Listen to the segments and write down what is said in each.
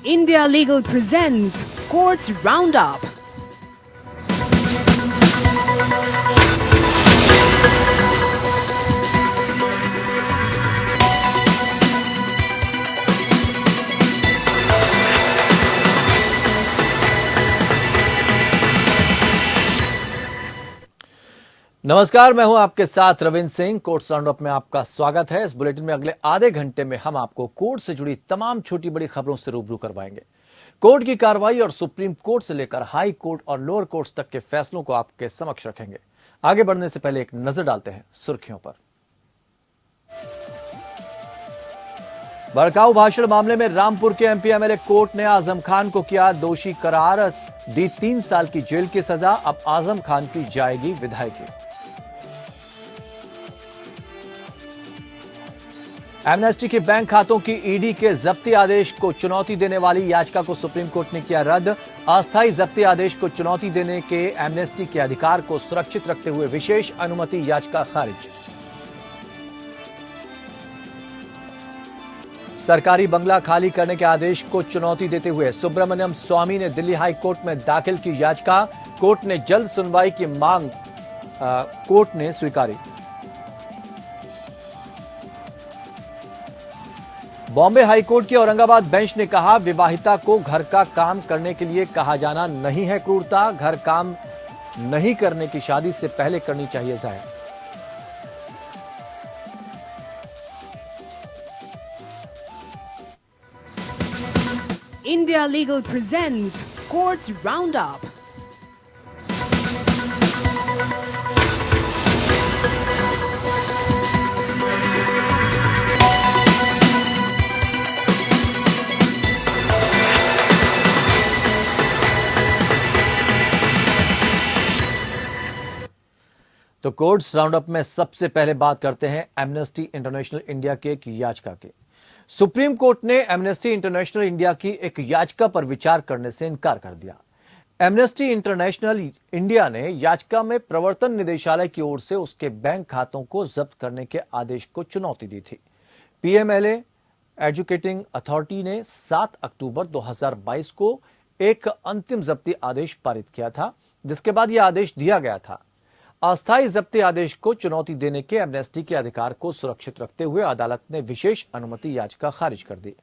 India Legal presents Courts Roundup. नमस्कार, मैं हूं आपके साथ रविंद्र सिंह। कोर्ट्स राउंडअप में आपका स्वागत है। इस बुलेटिन में अगले आधे घंटे में हम आपको कोर्ट से जुड़ी तमाम छोटी बड़ी खबरों से रूबरू करवाएंगे। कोर्ट की कार्रवाई और सुप्रीम कोर्ट से लेकर हाई कोर्ट और लोअर कोर्ट्स तक के फैसलों को आपके समक्ष रखेंगे। आगे बढ़ने से पहले एक नजर डालते हैं सुर्खियों पर। भड़काऊ भाषण मामले में रामपुर के एमपी एमएलए कोर्ट ने आजम खान को किया दोषी करार, दी 3 साल की जेल की सजा। अब आजम खान की जाएगी विधायकी। एमनेस्टी के बैंक खातों की ईडी के जब्ती आदेश को चुनौती देने वाली याचिका को सुप्रीम कोर्ट ने किया रद्द। अस्थायी जब्ती आदेश को चुनौती देने के एमनेस्टी के अधिकार को सुरक्षित रखते हुए विशेष अनुमति याचिका खारिज। सरकारी बंगला खाली करने के आदेश को चुनौती देते हुए सुब्रमण्यम स्वामी ने दिल्ली हाई कोर्ट में दाखिल की याचिका। कोर्ट ने जल्द सुनवाई की मांग कोर्ट ने स्वीकारी। बॉम्बे हाई कोर्ट की औरंगाबाद बेंच ने कहा, विवाहिता को घर का काम करने के लिए कहा जाना नहीं है क्रूरता। घर काम नहीं करने की शादी से पहले करनी चाहिए जाए। India Legal presents Courts Roundup. तो कोर्ट्स राउंडअप में सबसे पहले बात करते हैं एमनेस्टी इंटरनेशनल इंडिया के एक याचिका की। सुप्रीम कोर्ट ने एमनेस्टी इंटरनेशनल इंडिया की एक याचिका पर विचार करने से इनकार कर दिया। एमनेस्टी इंटरनेशनल इंडिया ने याचिका में प्रवर्तन निदेशालय की ओर से उसके बैंक खातों को जब्त करने के आदेश को चुनौती दी थी। पीएमएलए एजुकेटिंग अथॉरिटी ने 7 अक्टूबर 2022 को एक अंतिम जब्ती आदेश पारित किया था, जिसके बाद यह आदेश दिया गया था। अस्थायी जब्ती आदेश को चुनौती देने के एमनेस्टी के अधिकार को सुरक्षित रखते हुए अदालत ने विशेष अनुमति याचिका खारिज कर दी।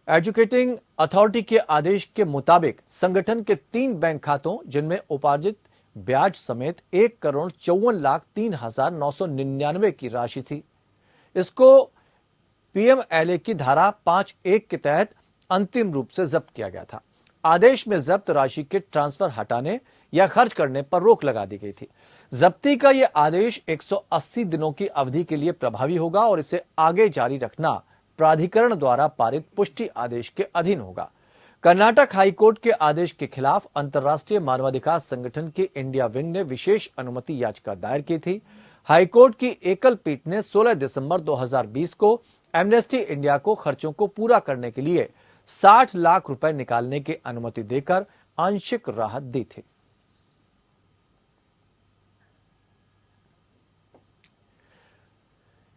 एजुकेटिंग अथॉरिटी के आदेश के मुताबिक संगठन के 3 बैंक खातों, जिनमें उपार्जित ब्याज समेत 1,54,03,999 की राशि थी, इसको पीएमएलए की धारा 5(1) के तहत अंतिम रूप से जब्त किया गया था। आदेश में जब्त राशि के ट्रांसफर हटाने या खर्च करने पर रोक लगा दी गई थी। जब्ती का यह आदेश 180 दिनों की अवधि के लिए प्रभावी होगा और इसे आगे जारी रखना प्राधिकरण द्वारा पारित पुष्टि आदेश के अधीन होगा। कर्नाटक हाईकोर्ट के आदेश के खिलाफ अंतर्राष्ट्रीय मानवाधिकार संगठन की इंडिया विंग ने विशेष अनुमति याचिका दायर की थी। हाईकोर्ट की एकल पीठ ने 16 दिसंबर 2020 को एमनेस्टी इंडिया को खर्चों को पूरा करने के लिए 60 लाख रुपए निकालने की अनुमति देकर आंशिक राहत दी थी।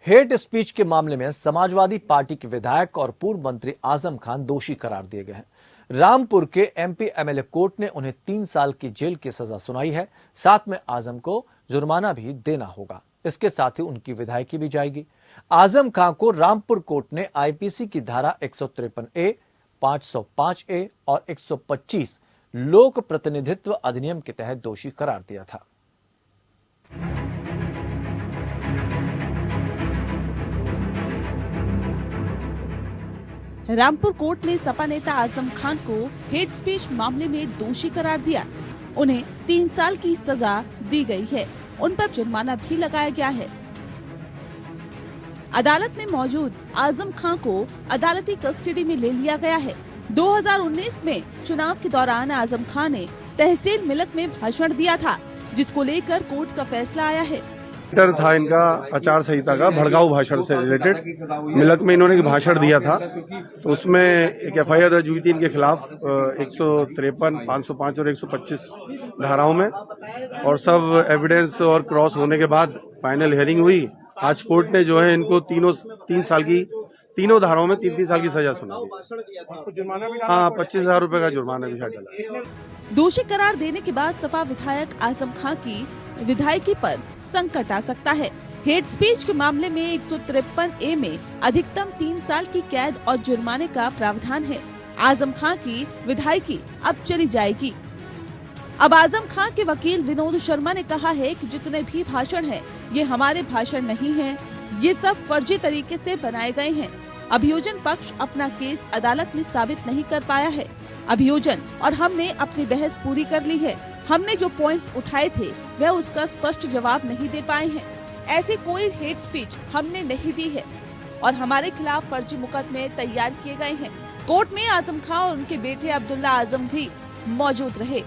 हेट स्पीच के मामले में समाजवादी पार्टी के विधायक और पूर्व मंत्री आजम खान दोषी करार दिए गए हैं। रामपुर के एमपी एमएलए कोर्ट ने उन्हें 3 साल की जेल की सजा सुनाई है। साथ में आजम को जुर्माना भी देना होगा। इसके साथ ही उनकी विधायकी भी जाएगी। आजम खान को रामपुर कोर्ट ने आईपीसी की धारा 153A, 505A और 125 लोक प्रतिनिधित्व अधिनियम के तहत दोषी करार दिया था। रामपुर कोर्ट ने सपा नेता आजम खान को हेट स्पीच मामले में दोषी करार दिया। उन्हें 3 साल की सजा दी गई है। उन पर जुर्माना भी लगाया गया है। अदालत में मौजूद आजम खान को अदालती कस्टडी में ले लिया गया है। 2019 में चुनाव के दौरान आजम खान ने तहसील मिलक में भाषण दिया था, जिसको लेकर कोर्ट का फैसला आया है। था इनका आचार संहिता का भड़काऊ भाषण से रिलेटेड मिलक में इन्होंने भाषण दिया था, तो उसमें एक एफआईआर दर्ज हुई थी इनके खिलाफ 153, 505 और 125 धाराओं में, और सब एविडेंस और क्रॉस होने के बाद फाइनल हियरिंग हुई। आज कोर्ट ने जो है इनको 3 साल की तीनों धाराओं में 3-3 साल की सजा सुना दी। हाँ, 25,000 रुपए का जुर्माना भी डाला। दोषी करार देने के बाद सपा विधायक आजम खां की विधायकी पर संकट आ सकता है। हेट स्पीच के मामले में 153A में अधिकतम 3 साल की कैद और जुर्माने का प्रावधान है। आजम खां की विधायकी अब चली जाएगी। अब आजम खां के वकील विनोद शर्मा ने कहा है कि जितने भी भाषण हैं, ये हमारे भाषण नहीं हैं, ये सब फर्जी तरीके से बनाए गए हैं। अभियोजन पक्ष अपना केस अदालत में साबित नहीं कर पाया है। अभियोजन और हमने अपनी बहस पूरी कर ली है। हमने जो पॉइंट्स उठाए थे वह उसका स्पष्ट जवाब नहीं दे पाए हैं। ऐसी कोई हेट स्पीच हमने नहीं दी है और हमारे खिलाफ फर्जी मुकदमे तैयार किए गए हैं। कोर्ट में आजम खां और उनके बेटे अब्दुल्ला आजम भी मौजूद रहे।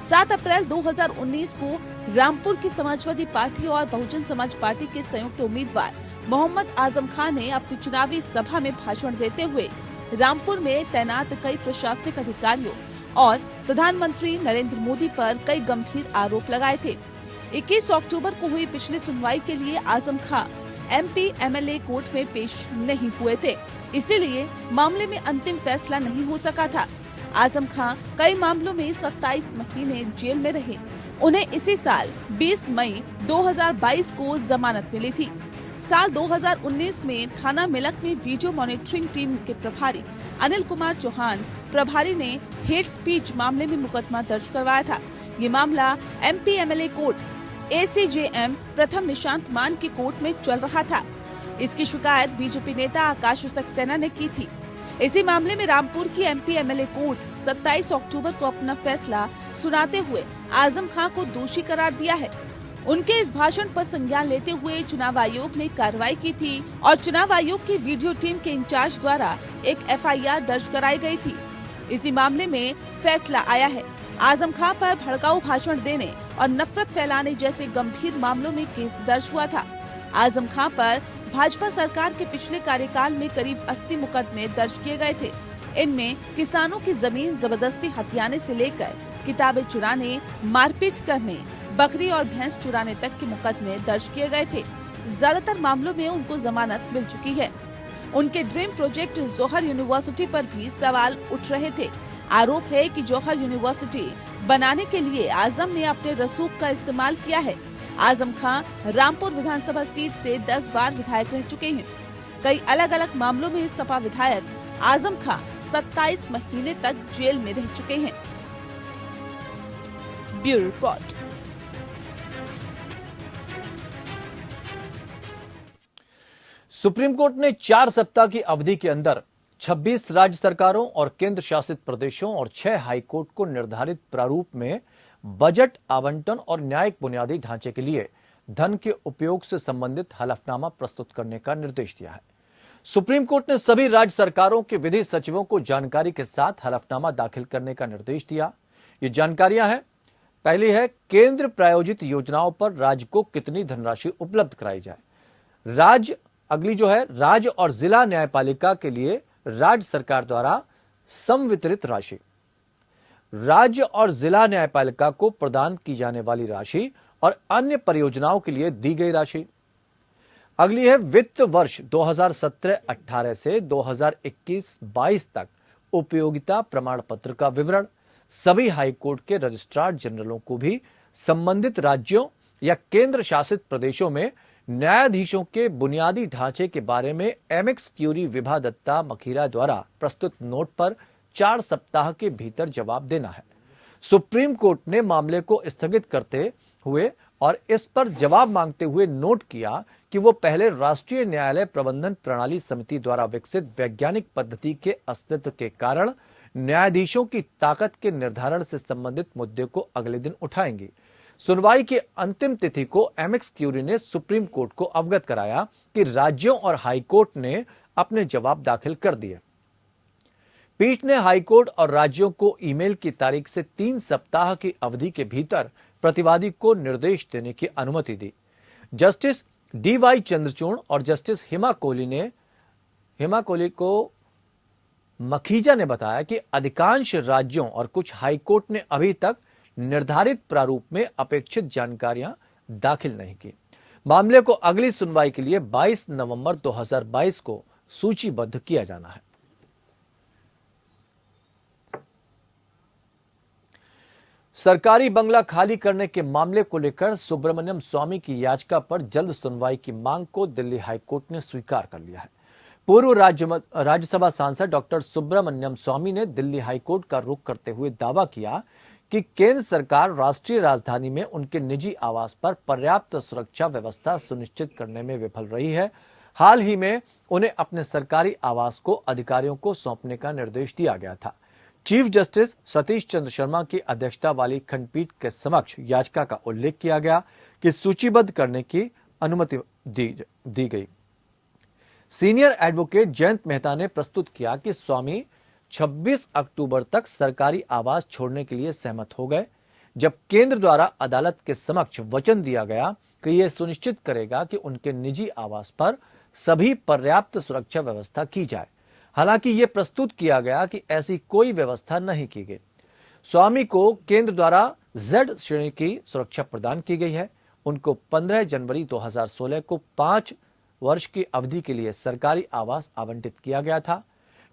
7 अप्रैल 2019 को रामपुर की समाजवादी पार्टी और बहुजन समाज पार्टी के संयुक्त उम्मीदवार मोहम्मद आजम खां ने अपनी चुनावी सभा में भाषण देते हुए रामपुर में तैनात कई प्रशासनिक अधिकारियों और प्रधानमंत्री नरेंद्र मोदी पर कई गंभीर आरोप लगाए थे। 21 अक्टूबर को हुई पिछली सुनवाई के लिए आजम खां MP MLA कोर्ट में पेश नहीं हुए थे, इसीलिए मामले में अंतिम फैसला नहीं हो सका था। आजम खां कई मामलों में 27 महीने जेल में रहे। उन्हें इसी साल 20 मई 2022 को जमानत मिली थी। साल 2019 में थाना मेलक में वीडियो मॉनिटरिंग टीम के प्रभारी अनिल कुमार चौहान प्रभारी ने हेट स्पीच मामले में मुकदमा दर्ज करवाया था। ये मामला MP MLA कोर्ट ACJM प्रथम निशांत मान की कोर्ट में चल रहा था। इसकी शिकायत बीजेपी नेता आकाश सक्सेना ने की थी। इसी मामले में रामपुर की MP MLA कोर्ट 27 अक्टूबर को अपना फैसला सुनाते हुए आजम खां को दोषी करार दिया है। उनके इस भाषण पर संज्ञान लेते हुए चुनाव आयोग ने कार्रवाई की थी और चुनाव आयोग की वीडियो टीम के इंचार्ज द्वारा एक FIR दर्ज कराई गई थी। इसी मामले में फैसला आया है। आजम खां पर भड़काऊ भाषण देने और नफरत फैलाने जैसे गंभीर मामलों में केस दर्ज हुआ था। आजम खां पर भाजपा सरकार के पिछले कार्यकाल में करीब 80 मुकदमे दर्ज किए गए थे। इनमें किसानों की जमीन जबरदस्ती हथियाने से लेकर किताबें चुराने, मारपीट करने, बकरी और भैंस चुराने तक के मुकदमे दर्ज किए गए थे। ज्यादातर मामलों में उनको जमानत मिल चुकी है। उनके ड्रीम प्रोजेक्ट जौहर यूनिवर्सिटी पर भी सवाल उठ रहे थे। आरोप है कि जौहर यूनिवर्सिटी बनाने के लिए आजम ने अपने रसूख का इस्तेमाल किया है। आजम खां रामपुर विधानसभा सीट से 10 बार विधायक रह चुके हैं। कई अलग अलग मामलों में सपा विधायक आजम खां 27 महीने तक जेल में रह चुके हैं। Bureau report. सुप्रीम कोर्ट ने 4 सप्ताह की अवधि के अंदर 26 राज्य सरकारों और केंद्र शासित प्रदेशों और 6 हाई कोर्ट को निर्धारित प्रारूप में बजट आवंटन और न्यायिक बुनियादी ढांचे के लिए धन के उपयोग से संबंधित हलफनामा प्रस्तुत करने का निर्देश दिया है। सुप्रीम कोर्ट ने सभी राज्य सरकारों के विधि सचिवों को जानकारी के साथ हलफनामा दाखिल करने का निर्देश दिया। ये जानकारियां हैं। पहली है, केंद्र प्रायोजित योजनाओं पर राज्य को कितनी धनराशि उपलब्ध कराई जाए। अगली जो है, राज्य और जिला न्यायपालिका के लिए राज्य सरकार द्वारा समवितरित राशि, राज्य और जिला न्यायपालिका को प्रदान की जाने वाली राशि और अन्य परियोजनाओं के लिए दी गई राशि। अगली है, वित्त वर्ष 2017-18 से 2021-22 तक उपयोगिता प्रमाण पत्र का विवरण। सभी हाई कोर्ट के रजिस्ट्रार जनरलों को भी संबंधित राज्यों या केंद्र शासित प्रदेशों में न्यायाधीशों के बुनियादी ढांचे के बारे में एमिक्स क्यूरी विभा दत्ता मखीरा द्वारा प्रस्तुत नोट पर 4 सप्ताह के भीतर जवाब देना है। सुप्रीम कोर्ट ने मामले को स्थगित करते हुए और इस पर जवाब मांगते हुए नोट किया कि वो पहले राष्ट्रीय न्यायालय प्रबंधन प्रणाली समिति द्वारा विकसित वैज्ञानिक पद्धति के अस्तित्व के कारण न्यायाधीशों की ताकत के निर्धारण से संबंधित मुद्दे को अगले दिन उठाएंगी। सुनवाई की अंतिम तिथि को एमिक्स क्यूरी ने सुप्रीम कोर्ट को अवगत कराया कि राज्यों और हाई कोर्ट ने अपने जवाब दाखिल कर दिए। पीठ ने हाई कोर्ट और राज्यों को ईमेल की तारीख से 3 सप्ताह की अवधि के भीतर प्रतिवादी को निर्देश देने की अनुमति दी। जस्टिस DY चंद्रचूड़ और जस्टिस हिमा कोहली को मखीजा ने बताया कि अधिकांश राज्यों और कुछ हाई कोर्ट ने अभी तक निर्धारित प्रारूप में अपेक्षित जानकारियां दाखिल नहीं की। मामले को अगली सुनवाई के लिए 22 नवंबर 2022 को सूचीबद्ध किया जाना है। सरकारी बंगला खाली करने के मामले को लेकर सुब्रमण्यम स्वामी की याचिका पर जल्द सुनवाई की मांग को दिल्ली हाईकोर्ट ने स्वीकार कर लिया है। पूर्व राज्यसभा सांसद डॉक्टर सुब्रमण्यम स्वामी ने दिल्ली हाईकोर्ट का रुख करते हुए दावा किया कि केंद्र सरकार राष्ट्रीय राजधानी में उनके निजी आवास पर पर्याप्त सुरक्षा व्यवस्था सुनिश्चित करने में विफल रही है। हाल ही में उन्हें अपने सरकारी आवास को अधिकारियों को सौंपने का निर्देश दिया गया था। चीफ जस्टिस सतीश चंद्र शर्मा की अध्यक्षता वाली खंडपीठ के समक्ष याचिका का उल्लेख किया गया कि सूचीबद्ध करने की अनुमति दी गई। सीनियर एडवोकेट जयंत मेहता ने प्रस्तुत किया कि स्वामी 26 अक्टूबर तक सरकारी आवास छोड़ने के लिए सहमत हो गए, जब केंद्र द्वारा अदालत के समक्ष वचन दिया गया कि यह सुनिश्चित करेगा कि उनके निजी आवास पर सभी पर्याप्त सुरक्षा व्यवस्था की जाए। हालांकि यह प्रस्तुत किया गया कि ऐसी कोई व्यवस्था नहीं की गई। स्वामी को केंद्र द्वारा Z श्रेणी की सुरक्षा प्रदान की गई है। उनको 15 जनवरी 2016 को 5 वर्ष की अवधि के लिए सरकारी आवास आवंटित किया गया था।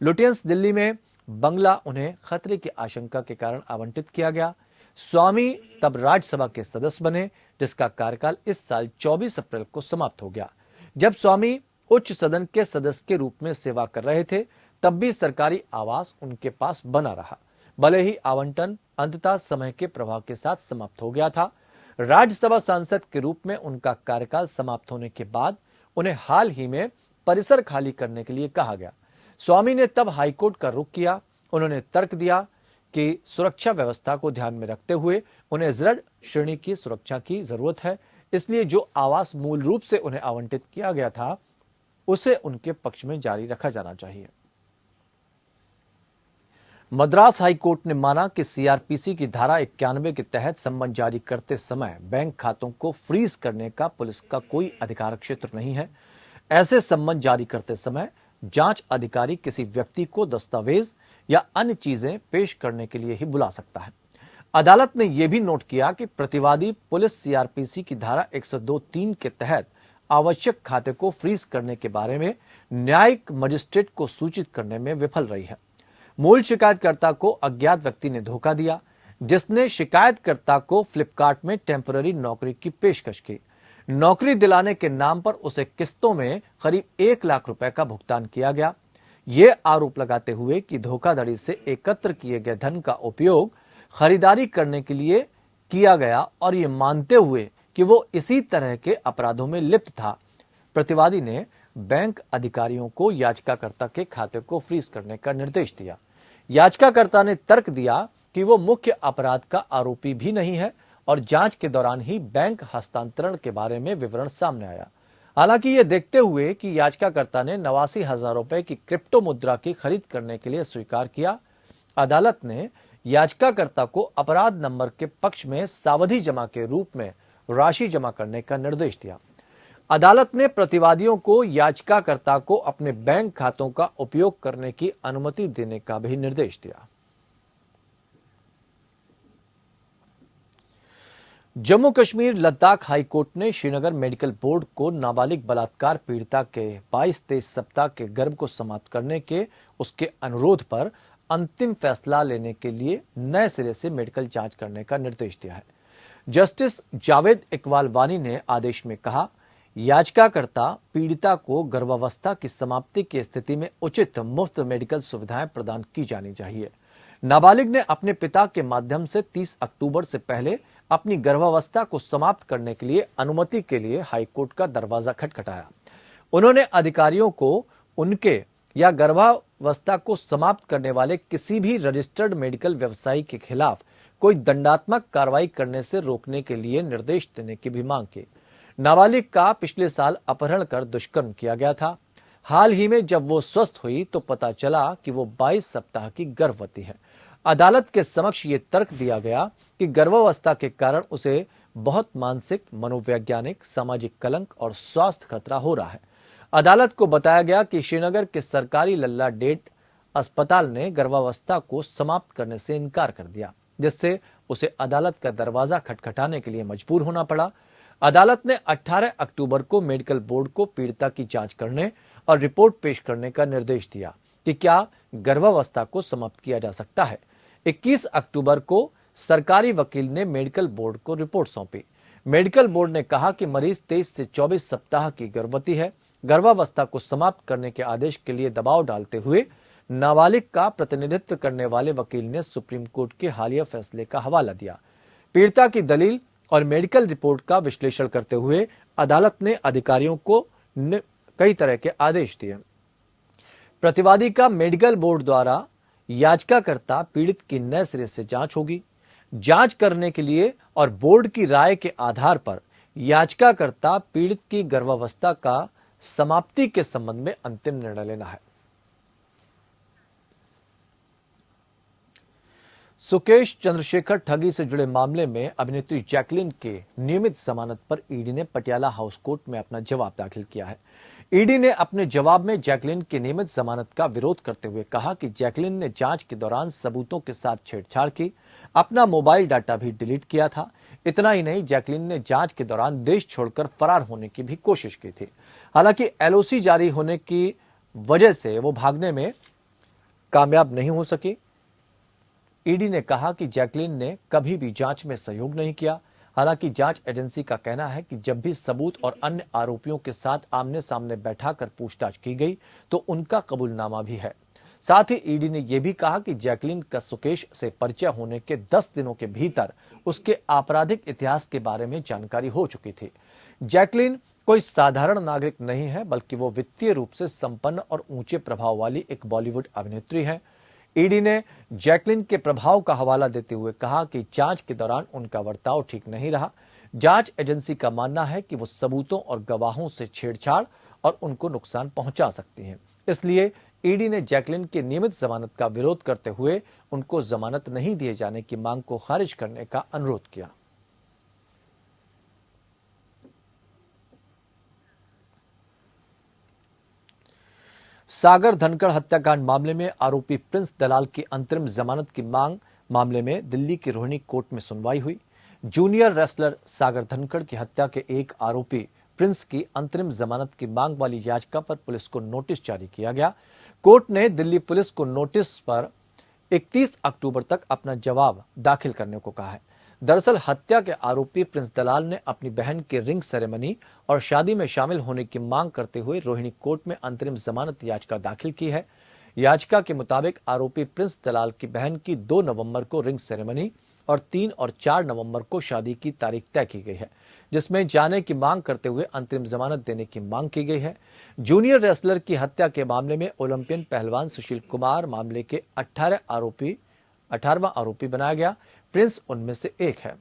लुटियंस दिल्ली में बंगला उन्हें खतरे की आशंका के कारण आवंटित किया गया। स्वामी तब राज्यसभा के सदस्य बने, जिसका कार्यकाल इस साल 24 अप्रैल को समाप्त हो गया। जब स्वामी उच्च सदन के सदस्य के रूप में सेवा कर रहे थे, तब भी सरकारी आवास उनके पास बना रहा, भले ही आवंटन अंततः समय के प्रभाव के साथ समाप्त हो गया था। राज्यसभा सांसद के रूप में उनका कार्यकाल समाप्त होने के बाद उन्हें हाल ही में परिसर खाली करने के लिए कहा गया। स्वामी ने तब हाईकोर्ट का रुख किया। उन्होंने तर्क दिया कि सुरक्षा व्यवस्था को ध्यान में रखते हुए उन्हें Z श्रेणी की सुरक्षा की जरूरत है, इसलिए जो आवास मूल रूप से उन्हें आवंटित किया गया था उसे उनके पक्ष में जारी रखा जाना चाहिए। मद्रास हाईकोर्ट ने माना कि सीआरपीसी की धारा 91 के तहत सम्मन जारी करते समय बैंक खातों को फ्रीज करने का पुलिस का कोई अधिकार क्षेत्र नहीं है। ऐसे सम्मन जारी करते समय जांच अधिकारी किसी व्यक्ति को दस्तावेज या अन्य चीजें पेश करने के लिए ही बुला सकता है। अदालत ने यह भी नोट किया कि प्रतिवादी पुलिस सीआरपीसी की धारा 102(3) के तहत आवश्यक खाते को फ्रीज करने के बारे में न्यायिक मजिस्ट्रेट को सूचित करने में विफल रही है। मूल शिकायतकर्ता को अज्ञात व्यक्ति ने धोखा दिया, जिसने शिकायतकर्ता को फ्लिपकार्ट में टेम्पररी नौकरी की पेशकश की। नौकरी दिलाने के नाम पर उसे किस्तों में करीब 1 लाख रुपए का भुगतान किया गया। ये आरोप लगाते हुए कि धोखाधड़ी से एकत्र किए गए धन का उपयोग खरीदारी करने के लिए किया गया और ये मानते हुए कि वो इसी तरह के अपराधों में लिप्त था, प्रतिवादी ने बैंक अधिकारियों को याचिकाकर्ता के खाते को फ्रीज करने का निर्देश दिया। याचिकाकर्ता ने तर्क दिया कि वो मुख्य अपराध का आरोपी भी नहीं है और जांच के दौरान ही बैंक हस्तांतरण के बारे में विवरण सामने आया। हालांकि ये देखते हुए कि याचिकाकर्ता ने 89,000 रुपए की क्रिप्टो मुद्रा की खरीद करने के लिए स्वीकार किया, अदालत ने याचिकाकर्ता को अपराध नंबर के पक्ष में सावधि जमा के रूप में राशि जमा करने का निर्देश दिया। अदालत ने प्रतिवादियों को याचिकाकर्ता को अपने बैंक खातों का उपयोग करने की अनुमति देने का भी निर्देश दिया। जम्मू कश्मीर लद्दाख हाईकोर्ट ने श्रीनगर मेडिकल बोर्ड को नाबालिग बलात्कार पीड़िता के 22-23 सप्ताह के गर्भ को समाप्त करने के उसके अनुरोध पर अंतिम फैसला लेने के लिए नए सिरे से मेडिकल जांच करने का निर्देश दिया है। जस्टिस जावेद इकबाल वानी ने आदेश में कहा, याचिकाकर्ता पीड़िता को गर्भावस्था की समाप्ति की स्थिति में उचित मुफ्त मेडिकल सुविधाएं प्रदान की जानी चाहिए। नाबालिग ने अपने पिता के माध्यम से 30 अक्टूबर से पहले अपनी गर्भावस्था को समाप्त करने के लिए अनुमति के लिए हाईकोर्ट का दरवाजा खटखटाया। उन्होंने अधिकारियों को उनके या गर्भावस्था को समाप्त करने वाले किसी भी रजिस्टर्ड मेडिकल व्यवसायी के खिलाफ कोई दंडात्मक कार्रवाई करने से रोकने के लिए निर्देश देने की भी मांग की। नाबालिग का पिछले साल अपहरण कर दुष्कर्म किया गया था। हाल ही में जब वो स्वस्थ हुई तो पता चला कि वो 22 सप्ताह की गर्भवती है। अदालत के समक्ष ये तर्क दिया गया कि गर्भावस्था के कारण उसे बहुत मानसिक, मनोवैज्ञानिक, सामाजिक कलंक और स्वास्थ्य खतरा हो रहा है। अदालत को बताया गया कि श्रीनगर के सरकारी लल्ला डेट अस्पताल ने गर्भावस्था को समाप्त करने से इनकार कर दिया, जिससे उसे अदालत का दरवाजा खटखटाने के लिए मजबूर होना पड़ा। अदालत ने 18 अक्टूबर को मेडिकल बोर्ड को पीड़िता की जांच करने और रिपोर्ट पेश करने का निर्देश दिया कि क्या गर्भावस्था को समाप्त किया जा सकता है। 21 अक्टूबर को सरकारी वकील ने मेडिकल बोर्ड को रिपोर्ट सौंपी। मेडिकल बोर्ड ने कहा कि मरीज 23 से 24 सप्ताह की गर्भवती है। गर्भावस्था को समाप्त करने के आदेश के लिए दबाव डालते हुए नाबालिग का प्रतिनिधित्व करने वाले वकील ने सुप्रीम कोर्ट के हालिया फैसले का हवाला दिया। पीड़िता की दलील और मेडिकल रिपोर्ट का विश्लेषण करते हुए अदालत ने अधिकारियों को कई तरह के आदेश दिए। प्रतिवादी का मेडिकल बोर्ड द्वारा याचिकाकर्ता पीड़ित की नए सिरे से जांच होगी। जांच करने के लिए और बोर्ड की राय के आधार पर याचिकाकर्ता पीड़ित की गर्भावस्था का समाप्ति के संबंध में अंतिम निर्णय लेना है। सुकेश चंद्रशेखर ठगी से जुड़े मामले में अभिनेत्री जैकलीन के नियमित जमानत पर ईडी ने पटियाला हाउस कोर्ट में अपना जवाब दाखिल किया है। ईडी ने अपने जवाब में जैकलीन की नियमित जमानत का विरोध करते हुए कहा कि जैकलीन ने जांच के दौरान सबूतों के साथ छेड़छाड़ की, अपना मोबाइल डाटा भी डिलीट किया था। इतना ही नहीं, जैकलीन ने जांच के दौरान देश छोड़कर फरार होने की भी कोशिश की थी। हालांकि एलओसी जारी होने की वजह से वो भागने में कामयाब नहीं हो सकी। ईडी ने कहा कि जैकलीन ने कभी भी जांच में सहयोग नहीं किया। हालांकि जांच एजेंसी का कहना है कि जब भी सबूत और अन्य आरोपियों के साथ आमने सामने बैठाकर पूछताछ की गई तो उनका कबूलनामा भी है। साथ ही ईडी ने यह भी कहा कि जैकलीन का सुकेश से परिचय होने के 10 दिनों के भीतर उसके आपराधिक इतिहास के बारे में जानकारी हो चुकी थी। जैकलीन कोई साधारण नागरिक नहीं है, बल्कि वो वित्तीय रूप से संपन्न और ऊंचे प्रभाव वाली एक बॉलीवुड अभिनेत्री है। ईडी ने जैकलीन के प्रभाव का हवाला देते हुए कहा कि जांच के दौरान उनका बर्ताव ठीक नहीं रहा। जांच एजेंसी का मानना है कि वो सबूतों और गवाहों से छेड़छाड़ और उनको नुकसान पहुंचा सकती हैं। इसलिए ईडी ने जैकलीन की नियमित जमानत का विरोध करते हुए उनको जमानत नहीं दिए जाने की मांग को खारिज करने का अनुरोध किया। सागर धनखड़ हत्याकांड मामले में आरोपी प्रिंस दलाल की अंतरिम जमानत की मांग मामले में दिल्ली की रोहिणी कोर्ट में सुनवाई हुई। जूनियर रेसलर सागर धनखड़ की हत्या के एक आरोपी प्रिंस की अंतरिम जमानत की मांग वाली याचिका पर पुलिस को नोटिस जारी किया गया। कोर्ट ने दिल्ली पुलिस को नोटिस पर 31 अक्टूबर तक अपना जवाब दाखिल करने को कहा है। दरअसल हत्या के आरोपी प्रिंस दलाल ने अपनी बहन के रिंग सेरेमनी और शादी में शामिल होने की मांग करते हुए रोहिणी कोर्ट में अंतरिम जमानत याचिका दाखिल की है। याचिका के मुताबिक आरोपी प्रिंस दलाल की बहन की 2 नवंबर को रिंग सेरेमनी और 3 और 4 नवंबर को शादी की तारीख तय की गई है, जिसमें जाने की मांग करते हुए अंतरिम जमानत देने की मांग की गई है। जूनियर रेसलर की हत्या के मामले में ओलंपियन पहलवान सुशील कुमार मामले के 18वां आरोपी बनाया गया। प्रिंस उनमें से एक है।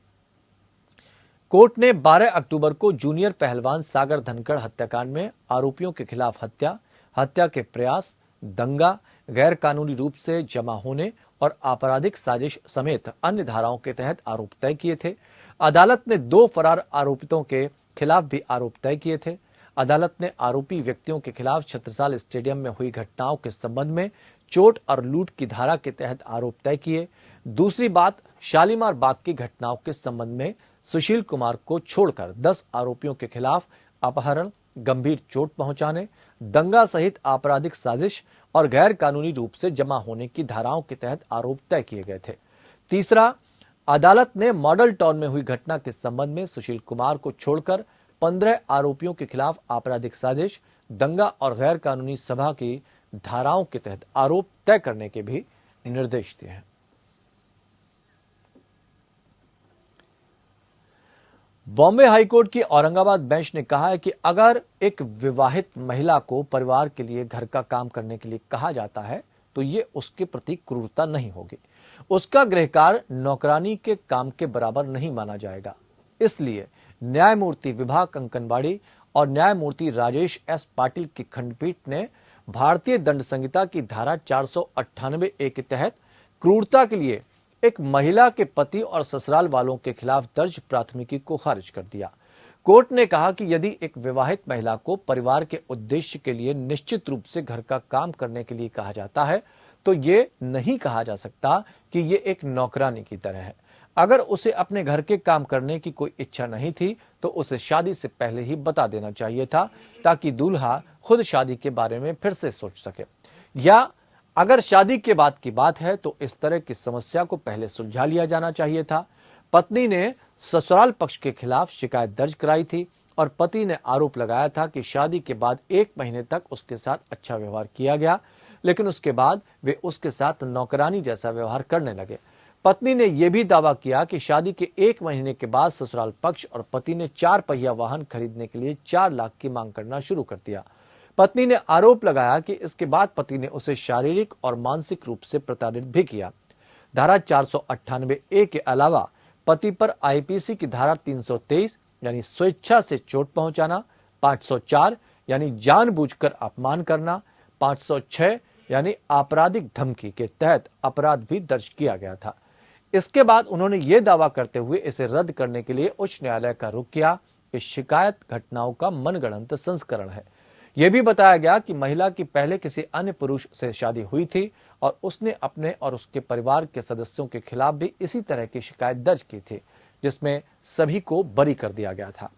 कोर्ट ने 12 अक्टूबर को जूनियर पहलवान सागर धनखड़ हत्याकांड में आरोपियों के खिलाफ हत्या के प्रयास, दंगा, गैर कानूनी रूप से जमा होने और आपराधिक साजिश समेत अन्य धाराओं के तहत आरोप तय किए थे। अदालत ने 2 फरार आरोपितों के खिलाफ भी आरोप तय किए थे। अदालत ने आरोपी व्यक्तियों के खिलाफ छत्रसाल स्टेडियम में हुई घटनाओं के संबंध में चोट और लूट की धारा के तहत आरोप तय किए। दूसरी बात, शालीमार बाग की घटनाओं के संबंध में सुशील कुमार को छोड़कर 10 आरोपियों के खिलाफ अपहरण, गंभीर चोट पहुंचाने, दंगा सहित आपराधिक साजिश और गैर कानूनी रूप से जमा होने की धाराओं के तहत आरोप तय किए गए थे। तीसरा, अदालत ने मॉडल टाउन में हुई घटना के संबंध में सुशील कुमार को छोड़कर 15 आरोपियों के खिलाफ आपराधिक साजिश, दंगा और गैर कानूनी सभा की धाराओं के तहत आरोप तय करने के भी निर्देश दिए हैं। बॉम्बे हाईकोर्ट की औरंगाबाद बेंच ने कहा है कि अगर एक विवाहित महिला को परिवार के लिए घर का काम करने के लिए कहा जाता है तो ये उसके प्रति क्रूरता नहीं होगी। उसका गृहकार्य नौकरानी के काम के बराबर नहीं माना जाएगा। इसलिए न्यायमूर्ति विभा कंकनवाड़ी और न्यायमूर्ति राजेश एस पाटिल की खंडपीठ ने भारतीय दंड संहिता की धारा 498A के तहत क्रूरता के लिए एक महिला के पति और ससुराल वालों के खिलाफ दर्ज प्राथमिकी को खारिज कर दिया। कोर्ट ने कहा कि यदि एक विवाहित महिला को परिवार के उद्देश्य के लिए निश्चित रूप से घर का काम करने के लिए कहा जाता है तो ये नहीं कहा जा सकता कि ये एक नौकरानी की तरह है। अगर उसे अपने घर के काम करने की कोई इच्छा नहीं थी तो उसे शादी से पहले ही बता देना चाहिए था, ताकि दूल्हा खुद शादी के बारे में फिर से सोच सके। या अगर शादी के बाद की बात है तो इस तरह की समस्या को पहले सुलझा लिया जाना चाहिए था। पत्नी ने ससुराल पक्ष के खिलाफ शिकायत दर्ज कराई थी और पति ने आरोप लगाया था कि शादी के बाद 1 महीने तक उसके साथ अच्छा व्यवहार किया गया, लेकिन उसके बाद वे उसके साथ नौकरानी जैसा व्यवहार करने लगे। पत्नी ने यह भी दावा किया कि शादी के 1 महीने के बाद ससुराल पक्ष और पति ने 4 पहिया वाहन खरीदने के लिए 4 लाख की मांग करना शुरू कर दिया। पत्नी ने आरोप लगाया कि इसके बाद पति ने उसे शारीरिक और मानसिक रूप से प्रताड़ित भी किया। धारा 498A के अलावा पति पर आईपीसी की धारा 323 यानी स्वेच्छा से चोट पहुंचाना, 504 यानी जानबूझकर अपमान करना, 506 यानी आपराधिक धमकी के तहत अपराध भी दर्ज किया गया था। इसके बाद उन्होंने ये दावा करते हुए इसे रद्द करने के लिए उच्च न्यायालय का रुख किया कि शिकायत घटनाओं का मनगढ़ंत संस्करण है। यह भी बताया गया कि महिला की पहले किसी अन्य पुरुष से शादी हुई थी और उसने अपने और उसके परिवार के सदस्यों के खिलाफ भी इसी तरह की शिकायत दर्ज की थी, जिसमें सभी को बरी कर दिया गया था।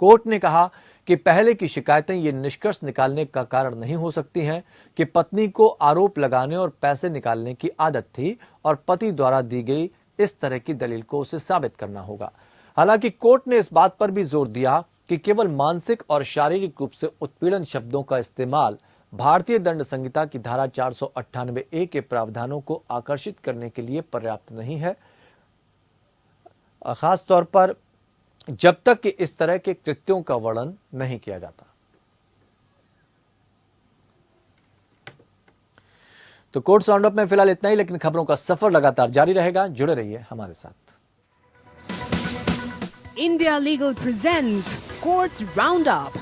कोर्ट ने कहा कि पहले की शिकायतें ये निष्कर्ष निकालने का कारण नहीं हो सकती हैं कि पत्नी को आरोप लगाने और पैसे निकालने की आदत थी और पति द्वारा दी गई इस तरह की दलील को उसे साबित करना होगा। हालांकि कोर्ट ने इस बात पर भी जोर दिया कि केवल मानसिक और शारीरिक रूप से उत्पीड़न शब्दों का इस्तेमाल भारतीय दंड संहिता की धारा 498A के प्रावधानों को आकर्षित करने के लिए पर्याप्त नहीं है, खास तौर पर जब तक कि इस तरह के कृत्यों का वर्णन नहीं किया जाता। तो कोर्ट राउंडअप में फिलहाल इतना ही, लेकिन खबरों का सफर लगातार जारी रहेगा। जुड़े रहिए हमारे साथ। India Legal presents Courts Roundup.